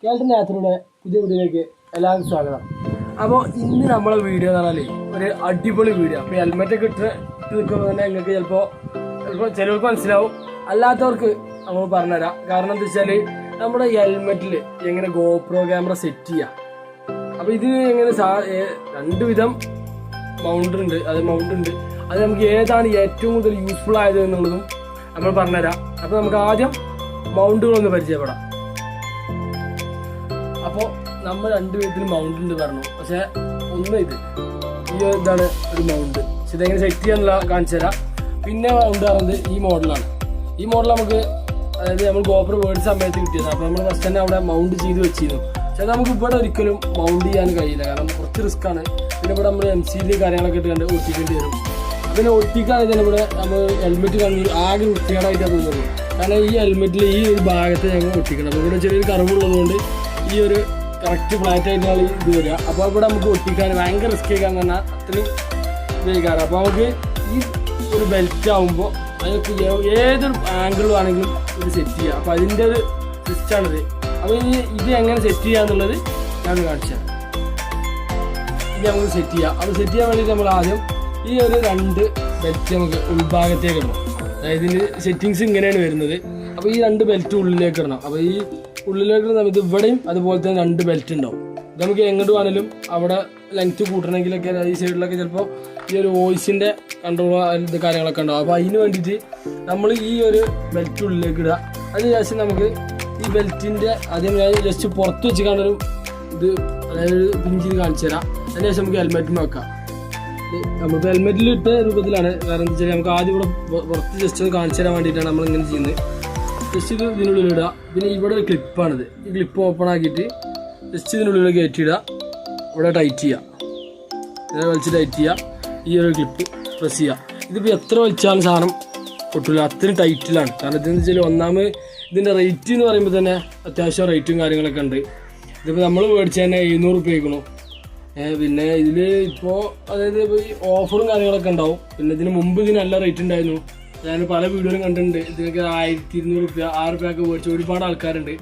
YATHRAയുടെ പുതിയ വീഡിയോയിലേക്ക് എല്ലാവർക്കും സ്വാഗതം. അപ്പോൾ ഇന്ന് നമ്മളെ വീഡിയോ എന്ന് പറഞ്ഞാൽ ഒരു അടിപൊളി വീഡിയോ. അപ്പോൾ ഹെൽമെറ്റൊക്കെ ഇട്ട് നിൽക്കുമ്പോൾ തന്നെ നിങ്ങൾക്ക് ചിലപ്പോൾ ചിലവർക്ക് മനസ്സിലാവും, അല്ലാത്തവർക്ക് നമ്മൾ പറഞ്ഞുതരാം. കാരണം എന്താ വെച്ചാൽ നമ്മുടെ ഹെൽമെറ്റിൽ എങ്ങനെ GoPro ക്യാമറ സെറ്റ് ചെയ്യാം. അപ്പോൾ ഇത് എങ്ങനെ രണ്ട് വിധം മൗണ്ട് ഉണ്ട്. അത് നമുക്ക് ഏതാണ് ഏറ്റവും കൂടുതൽ യൂസ്ഫുൾ ആയത് എന്നുള്ളതും നമ്മൾ പറഞ്ഞുതരാം. അപ്പോൾ നമുക്ക് ആദ്യം മൗണ്ടുകളൊന്ന് പരിചയപ്പെടാം. അപ്പോൾ നമ്മൾ രണ്ട് വിധത്തിൽ മൗണ്ട് ഉണ്ട് പറഞ്ഞു. പക്ഷെ ഒന്ന് ഇതാണ് ഒരു മൗണ്ട്. പക്ഷെ ഇതെങ്ങനെ സെറ്റ് ചെയ്യാന്നുള്ള കാണിച്ചു തരാം. പിന്നെ മൗണ്ട് പറയുന്നത് ഈ മോഡലാണ്. ഈ മോഡൽ നമുക്ക് അതായത് നമ്മൾ GoPro വേർഡ് സമയത്ത് കിട്ടിയത്. അപ്പോൾ നമ്മൾ ഫസ്റ്റ് തന്നെ അവിടെ മൗണ്ട് ചെയ്ത് വെച്ചിരുന്നു. പക്ഷെ നമുക്ക് ഇവിടെ ഒരിക്കലും മൗണ്ട് ചെയ്യാൻ കഴിയില്ല, കാരണം കുറച്ച് റിസ്ക് ആണ്. പിന്നെ ഇവിടെ നമ്മൾ MCD കാര്യങ്ങളൊക്കെ ഇട്ട് കണ്ട് ഒട്ടിക്കേണ്ടി വരും. പിന്നെ ഒട്ടിക്കാതെ ഇവിടെ നമ്മൾ ഹെൽമെറ്റ് കണ്ട് ആകെ വൃത്തികേടായിട്ടാണ് തോന്നുന്നത്. കാരണം ഈ ഹെൽമെറ്റിൽ ഈ ഒരു ഭാഗത്ത് ഞങ്ങൾ ഒട്ടിക്കണം. അപ്പോൾ ഇവിടെ ചെറിയൊരു കറവുള്ളതുകൊണ്ട് ഈ ഒരു കറക്റ്റ് ഫ്ലാറ്റ് ആയിട്ടാണ് ഇത് വരിക. അപ്പോൾ ഇവിടെ നമുക്ക് ഒട്ടിക്കാൻ ഭയങ്കര റിസ്ക് ആക്കാൻ പറഞ്ഞാൽ അത്രയും ഉപയോഗിക്കാറ്. അപ്പോൾ നമുക്ക് ഈ ഒരു ബെൽറ്റ് ആകുമ്പോൾ അതിനൊക്കെ ഏതൊരു ആംഗിളും ആണെങ്കിലും ഇത് സെറ്റ് ചെയ്യുക. അപ്പോൾ അതിൻ്റെ ഒരു സിസ്റ്റാണിത്. അപ്പോൾ ഇത് എങ്ങനെ സെറ്റ് ചെയ്യുക എന്നുള്ളത് ഞാൻ കാണിച്ചു തരാം. ഇത് നമുക്ക് സെറ്റ് ചെയ്യാം. അത് സെറ്റ് ചെയ്യാൻ വേണ്ടിയിട്ട് നമ്മൾ ആദ്യം ഈ ഒരു രണ്ട് ബെൽറ്റ് നമുക്ക് ഉൾഭാഗത്തേക്ക് ഇടണം. അതായത് ഇതിന് സെറ്റിങ്സ് ഇങ്ങനെയാണ് വരുന്നത്. അപ്പോൾ ഈ രണ്ട് ബെൽറ്റ് ഉള്ളിലേക്ക് ഇടണം. അപ്പോൾ ഈ ഉള്ളിലേക്ക് നമുക്ക് ഇവിടെയും അതുപോലെ തന്നെ രണ്ട് ബെൽറ്റ് ഉണ്ടാവും. ഇത് നമുക്ക് എങ്ങോട്ട് വേണമെങ്കിലും അവിടെ ലെങ്ത്ത് കൂട്ടണമെങ്കിലൊക്കെ ഈ സൈഡിലൊക്കെ ചിലപ്പോൾ ഈ ഒരു വോയിസിൻ്റെ കൺട്രോൾ ഇത് കാര്യങ്ങളൊക്കെ ഉണ്ടാവും. അപ്പോൾ അതിന് വേണ്ടിയിട്ട് നമ്മൾ ഈ ഒരു ബെൽറ്റ് ഉള്ളിലേക്ക് ഇടുക. അതിനുശേഷം നമുക്ക് ഈ ബെൽറ്റിൻ്റെ ആദ്യം ജസ്റ്റ് പുറത്ത് വെച്ച് കാണൊരു ഇത് അതായത് പിൻ ചെയ്ത് കാണിച്ചു തരാം. അതിനുശേഷം നമുക്ക് ഹെൽമെറ്റിന് വെക്കാം. നമുക്ക് ഹെൽമെറ്റിൽ ഇട്ട രൂപത്തിലാണ്. കാരണം എന്താ വെച്ചാൽ നമുക്ക് ആദ്യം ഇവിടെ പുറത്ത് ജസ്റ്റ് ഒന്ന് കാണിച്ചു തരാൻ വേണ്ടിയിട്ടാണ് നമ്മളിങ്ങനെ ചെയ്യുന്നത്. ജസ്റ്റ് ഇത് ഇതിനുള്ളിൽ ഇടുക. പിന്നെ ഇവിടെ ഒരു ക്ലിപ്പാണിത്. ഈ ക്ലിപ്പ് ഓപ്പൺ ആക്കിയിട്ട് ജസ്റ്റ് ഇതിനുള്ളിൽ കയറ്റിയിടുക. ഇവിടെ ടൈറ്റ് ചെയ്യുക. ഇങ്ങനെ വലിച്ച് ടൈറ്റ് ചെയ്യുക. ഈ ഒരു ക്ലിപ്പ് പ്രസ് ചെയ്യുക. ഇതിപ്പോൾ എത്ര വലിച്ചാലും സാധനം പൊട്ടില്ല, അത്രയും ടൈറ്റിലാണ്. കാരണം ഇതെന്ന് വെച്ചാൽ ഒന്നാമത് ഇതിൻ്റെ റേറ്റ് എന്ന് പറയുമ്പോൾ തന്നെ അത്യാവശ്യം റേറ്റും കാര്യങ്ങളൊക്കെ ഉണ്ട്. ഇതിപ്പോൾ നമ്മൾ മേടിച്ച് തന്നെ 700 രൂപയ്ക്കണു. പിന്നെ ഇതിൽ ഇപ്പോൾ അതായത് ഇപ്പോൾ ഈ ഓഫറും കാര്യങ്ങളൊക്കെ ഉണ്ടാവും. പിന്നെ ഇതിന് മുമ്പ് ഇതിന് നല്ല റേറ്റ് ഉണ്ടായിരുന്നു. ഞാൻ പല വീഡിയോയിലും കണ്ടിട്ടുണ്ട്. ഇതിനൊക്കെ 1200 രൂപ 6 രൂപയൊക്കെ മേടിച്ച ഒരുപാട് ആൾക്കാരുണ്ട്.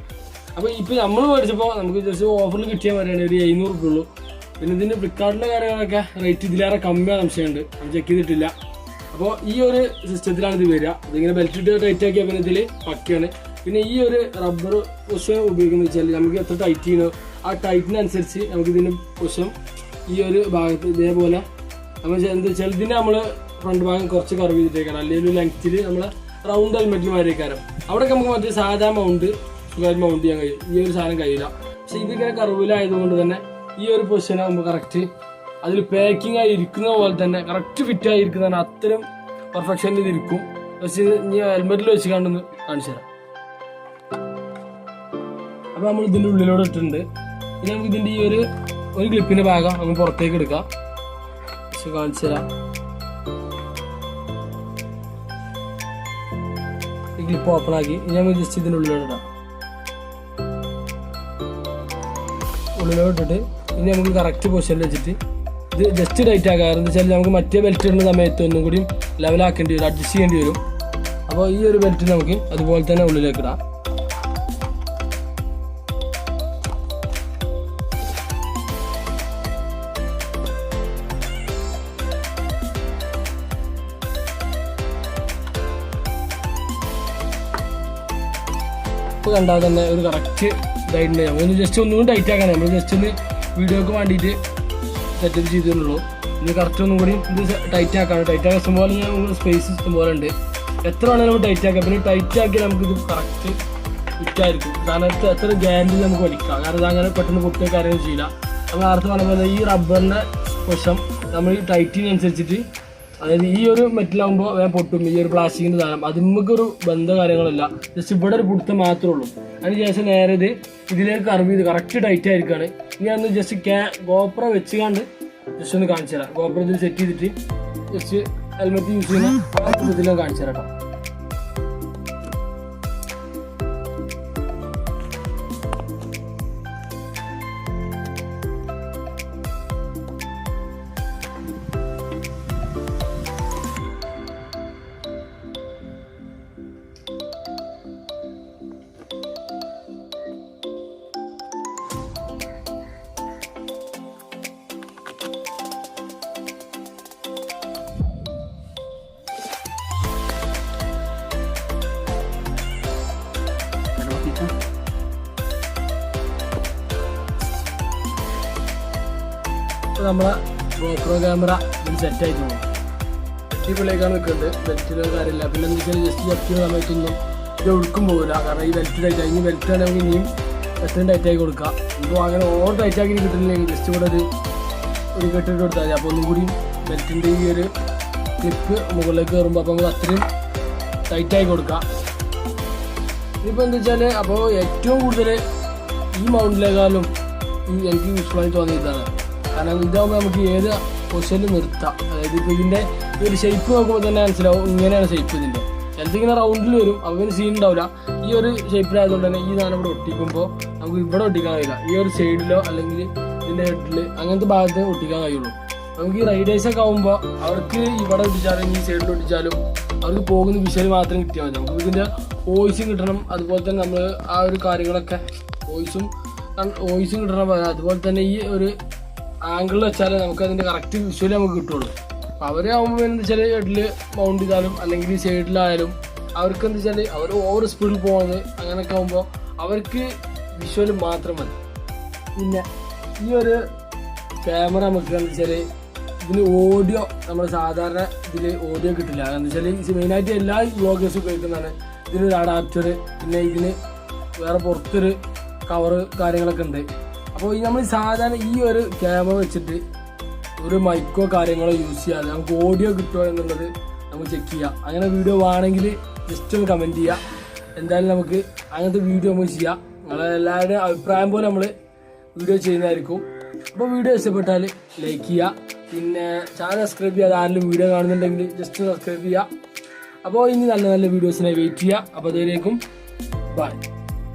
അപ്പോൾ ഇപ്പോൾ നമ്മൾ മേടിച്ചപ്പോൾ നമുക്ക് ജസ്റ്റ് ഓഫറിൽ കിട്ടിയാൽ മതിയാണ് ഒരു 700 രൂപ ഉള്ളൂ. പിന്നെ ഇതിൻ്റെ ഫ്ലിപ്കാർട്ടിൻ്റെ കാര്യങ്ങളൊക്കെ റേറ്റ് ഇതിലേറെ കമ്മിയാണ് സംശയമുണ്ട്. അത് ചെക്ക് ചെയ്തിട്ടില്ല. അപ്പോൾ ഈ ഒരു സിസ്റ്റത്തിലാണ് ഇത് വരിക. ഇതിങ്ങനെ ബെൽറ്റ് ഇട്ട് ടൈറ്റ് ആക്കിയാൽ പിന്നെ ഇതിൽ പക്കയാണ്. പിന്നെ ഈ ഒരു റബ്ബർ പൊസിഷൻ ഉപയോഗിക്കുന്നത് വെച്ചാൽ നമുക്ക് എത്ര ടൈറ്റ് ചെയ്യണോ ആ ടൈറ്റിനനുസരിച്ച് നമുക്ക് ഇതിന് പൊസിഷൻ ഈ ഒരു ഭാഗത്ത് ഇതേപോലെ നമ്മൾ എന്താ വെച്ചാൽ ഇതിന് നമ്മൾ ഫ്രണ്ട് ഭാഗം കുറച്ച് കർവ് ചെയ്തിട്ടേക്കാണ്. അല്ലെങ്കിൽ ഒരു ലെങ്ത്തിൽ നമ്മൾ റൗണ്ട് ഹെൽമെറ്റിൽ മാറിയേക്കാരം. അവിടെയൊക്കെ നമുക്ക് മറ്റേ സാധാ മൗണ്ട് സുഖമായിട്ട് മൗണ്ട് ചെയ്യാൻ കഴിയും. ഈ ഒരു സാധനം കഴിയില്ല. പക്ഷെ ഇതിങ്ങനെ കർവിലായതുകൊണ്ട് തന്നെ ഈ ഒരു പൊസിഷൻ ആകുമ്പോൾ കറക്റ്റ് അതിൽ പാക്കിംഗ് ആയി ഇരിക്കുന്ന പോലെ തന്നെ കറക്റ്റ് ഫിറ്റ് ആയി ഇരിക്കുന്നതാണ്. അത്രയും പെർഫെക്ഷനിൽ ഇത് ഇരിക്കും. പക്ഷെ ഇനി ഹെൽമെറ്റിൽ വെച്ച് കണ്ടൊന്ന് കാണിച്ചു തരാം. അപ്പോൾ നമ്മൾ ഇതിൻ്റെ ഉള്ളിലൂടെ ഇട്ടിട്ടുണ്ട്. ഇനി നമുക്ക് ഇതിൻ്റെ ഈ ഒരു ക്ലിപ്പിൻ്റെ ഭാഗം നമുക്ക് പുറത്തേക്ക് എടുക്കാം. പക്ഷെ കാണിച്ചു തരാം. ഈ ക്ലിപ്പ് ഓപ്പൺ ആക്കി ഇനി നമുക്ക് ജസ്റ്റ് ഇതിൻ്റെ ഉള്ളിലോട്ട് ഇടാം. ഉള്ളിലോട്ടിട്ട് ഇനി നമുക്ക് കറക്റ്റ് പൊസിഷനിൽ വെച്ചിട്ട് ഇത് ജസ്റ്റ് ടൈറ്റ് ആക്കുക. കാരണം എന്താ വെച്ചാൽ നമുക്ക് മറ്റേ ബെൽറ്റ് ഇടുന്ന സമയത്ത് ഒന്നും കൂടി ലെവലാക്കേണ്ടി വരും, അഡ്ജസ്റ്റ് ചെയ്യേണ്ടി വരും. അപ്പോൾ ഈ ഒരു ബെൽറ്റ് നമുക്ക് അതുപോലെ തന്നെ ഉള്ളിലേക്ക് ഇടാം. ഇപ്പോൾ കണ്ടാൽ തന്നെ ഒരു കറക്റ്റ് ഇതായിട്ടുണ്ട്. നമ്മളൊന്ന് ജസ്റ്റ് ഒന്നുകൂടി ടൈറ്റ് ആക്കാൻ നമ്മൾ ജസ്റ്റ് ഒന്ന് വീഡിയോക്ക് വേണ്ടിയിട്ട് സെറ്റപ്പ് ചെയ്തിട്ടുള്ളൂ. ഇനി കറക്റ്റ് ഒന്നും കൂടി ഇത് ടൈറ്റ് ആക്കാണ്. ടൈറ്റ് ആക്കാൻ ഇഷ്ടംപോലെ സ്പേസ് ഇഷ്ടംപോലെ ഉണ്ട്. എത്ര വേണമെങ്കിലും നമുക്ക് ടൈറ്റ് ആക്കാം. പിന്നെ ടൈറ്റ് ആക്കി നമുക്കിത് കറക്റ്റ് ഫിറ്റായിരിക്കും. കാരണം എത്ര ഗ്യാരണ്ടി നമുക്ക് വലിക്കാം. കാരണം ഇത് അങ്ങനെ പെട്ടെന്ന് പൊട്ടിയ കാര്യങ്ങൾ ചെയ്യില്ല. നമ്മൾ നേരത്തെ പറഞ്ഞ പോലെ ഈ റബ്ബറിൻ്റെ വശം നമ്മൾ ഈ ടൈറ്റിനനുസരിച്ചിട്ട് അതായത് ഈ ഒരു മെറ്റലാകുമ്പോൾ വേഗം പൊട്ടും. ഈ ഒരു പ്ലാസ്റ്റിക്കിൻ്റെ സാധനം അത് നമുക്കൊരു ബന്ധ കാര്യങ്ങളില്ല. ജസ്റ്റ് ഇവിടെ ഒരു പിടുത്തം മാത്രമേ ഉള്ളൂ. അതിന് ശേഷം നേരെ ഇതിലേക്ക് കർവ് ചെയ്ത് കറക്റ്റ് ടൈറ്റ് ആയിരിക്കുകയാണ്. ഇനി അന്ന് ജസ്റ്റ് GoPro വെച്ചുകൊണ്ട് ജസ്റ്റ് ഒന്ന് കാണിച്ചു തരാം. GoPro ഇതിൽ സെറ്റ് ചെയ്തിട്ട് ജസ്റ്റ് ഹെൽമെറ്റ് യൂസ് ചെയ്യുന്ന ഇതിലൊക്കെ കാണിച്ചു തരാം കേട്ടോ. നമ്മളെ GoPro ക്യാമറ ഇതിന് സെറ്റായിട്ട് പോകും. അടിപൊളിയൊക്കെയാണ് നിൽക്കുന്നുണ്ട്. ബെൽറ്റിലോ കാര്യമില്ല. പിന്നെ എന്താ വെച്ചാൽ ജസ്റ്റ് ചെറിയ സമയത്തൊന്നും ഇത് ഒടുക്കും പോകില്ല. കാരണം ഈ ബെൽറ്റ് ടൈറ്റ് ആയി. ബെൽറ്റ് ആണെങ്കിൽ ഇനിയും എത്രയും ടൈറ്റാക്കി കൊടുക്കുക. ഇപ്പോൾ അങ്ങനെ ഓവർ ടൈറ്റാക്കി കിട്ടുന്നില്ലെങ്കിൽ ജസ്റ്റ് കൂടെ ഒരു കെട്ടിട്ട് കൊടുത്താൽ മതി. അപ്പോൾ ഒന്നും കൂടി ബെൽറ്റിൻ്റെ ഈ ഒരു ക്ലിപ്പ് മുകളിലേക്ക് കയറുമ്പോൾ അപ്പോൾ നമുക്ക് അത്രയും ടൈറ്റാക്കി കൊടുക്കുക. ഇതിപ്പോൾ എന്താ വെച്ചാൽ അപ്പോൾ ഏറ്റവും കൂടുതൽ ഈ മൗണ്ടിലേക്കാളും എനിക്ക് യൂസ്ഫുള്ളായി തോന്നിയതാണ്. കാരണം ഇതാകുമ്പോൾ നമുക്ക് ഏത് പൊസിഷനിൽ നിർത്താം. അതായത് ഇപ്പോൾ ഇതിൻ്റെ ഈ ഒരു ഷേപ്പ് നോക്കുമ്പോൾ തന്നെ മനസ്സിലാവും ഇങ്ങനെയാണ് ഷേപ്പ് ഇതിൻ്റെ. ചിലതിങ്ങനെ റൗണ്ടിൽ വരും, അപ്പോൾ സീൻ ഉണ്ടാവില്ല. ഈ ഒരു ഷേപ്പിലായതുകൊണ്ട് തന്നെ ഈ സാധനം ഇവിടെ ഒട്ടിക്കുമ്പോൾ നമുക്ക് ഇവിടെ ഒട്ടിക്കാൻ കഴിയില്ല. ഈ ഒരു സൈഡിലോ അല്ലെങ്കിൽ ഇതിൻ്റെ ഹെഡിൽ അങ്ങനത്തെ ഭാഗത്ത് ഒട്ടിക്കാൻ കഴിയുള്ളൂ. നമുക്ക് ഈ റൈഡേഴ്സൊക്കെ ആകുമ്പോൾ അവർക്ക് ഇവിടെ ഒട്ടിച്ചാലും ഈ സൈഡിൽ ഒട്ടിച്ചാലും അവർക്ക് പോകുന്ന വിഷ്വൽ മാത്രം കിട്ടിയാൽ മതി. നമുക്ക് ഇതിൻ്റെ വോയിസും കിട്ടണം. അതുപോലെ തന്നെ നമ്മൾ ആ ഒരു കാര്യങ്ങളൊക്കെ വോയിസും കിട്ടണം. അതുപോലെ തന്നെ ഈ ഒരു ആംഗിളിൽ വെച്ചാൽ നമുക്ക് അതിൻ്റെ കറക്റ്റ് വിഷ്വൽ നമുക്ക് കിട്ടുള്ളൂ. അപ്പോൾ അവരാകുമ്പോൾ എന്താ വെച്ചാൽ ഹെഡിൽ മൗണ്ട് ചെയ്താലും അല്ലെങ്കിൽ സൈഡിലായാലും അവർക്ക് എന്താ വെച്ചാൽ അവർ ഓവർ സ്പീഡിൽ പോകുന്നത് അങ്ങനെയൊക്കെ ആകുമ്പോൾ അവർക്ക് വിഷ്വൽ മാത്രം മതി. പിന്നെ ഈ ഒരു ക്യാമറ നമുക്ക് എന്താ വെച്ചാൽ ഇതിന് ഓഡിയോ നമ്മൾ സാധാരണ ഇതിൽ ഓഡിയോ കിട്ടില്ല. എന്താ വെച്ചാൽ മെയിനായിട്ട് എല്ലാ വ്ളോഗേഴ്സും ഉപയോഗിക്കുന്നതാണ്. ഇതിനൊരു അഡാപ്റ്റർ, പിന്നെ ഇതിന് വേറെ പുറത്തൊരു കവറ് കാര്യങ്ങളൊക്കെ ഉണ്ട്. അപ്പോൾ ഈ നമ്മൾ സാധാരണ ഈ ഒരു ക്യാമറ വെച്ചിട്ട് ഒരു മൈക്കോ കാര്യങ്ങളോ യൂസ് ചെയ്യാതെ നമുക്ക് ഓഡിയോ കിട്ടുമോ എന്നുള്ളത് നമുക്ക് ചെക്ക് ചെയ്യാം. അങ്ങനെ വീഡിയോ വേണമെങ്കിൽ ജസ്റ്റ് ഒന്ന് കമൻറ്റ് ചെയ്യുക. എന്തായാലും നമുക്ക് അങ്ങനത്തെ വീഡിയോ നമുക്ക് ചെയ്യാം. നിങ്ങളെല്ലാവരുടെയും അഭിപ്രായം പോലെ നമ്മൾ വീഡിയോ ചെയ്യുന്നതായിരിക്കും. അപ്പോൾ വീഡിയോ ഇഷ്ടപ്പെട്ടാൽ ലൈക്ക് ചെയ്യുക. പിന്നെ ചാനൽ സബ്സ്ക്രൈബ് ചെയ്യാതെ ആരെങ്കിലും വീഡിയോ കാണുന്നുണ്ടെങ്കിൽ ജസ്റ്റ് സബ്സ്ക്രൈബ് ചെയ്യുക. അപ്പോൾ ഇനി നല്ല നല്ല വീഡിയോസിനെ വെയിറ്റ് ചെയ്യുക. അപ്പോൾ അതിലേക്കും ബൈ.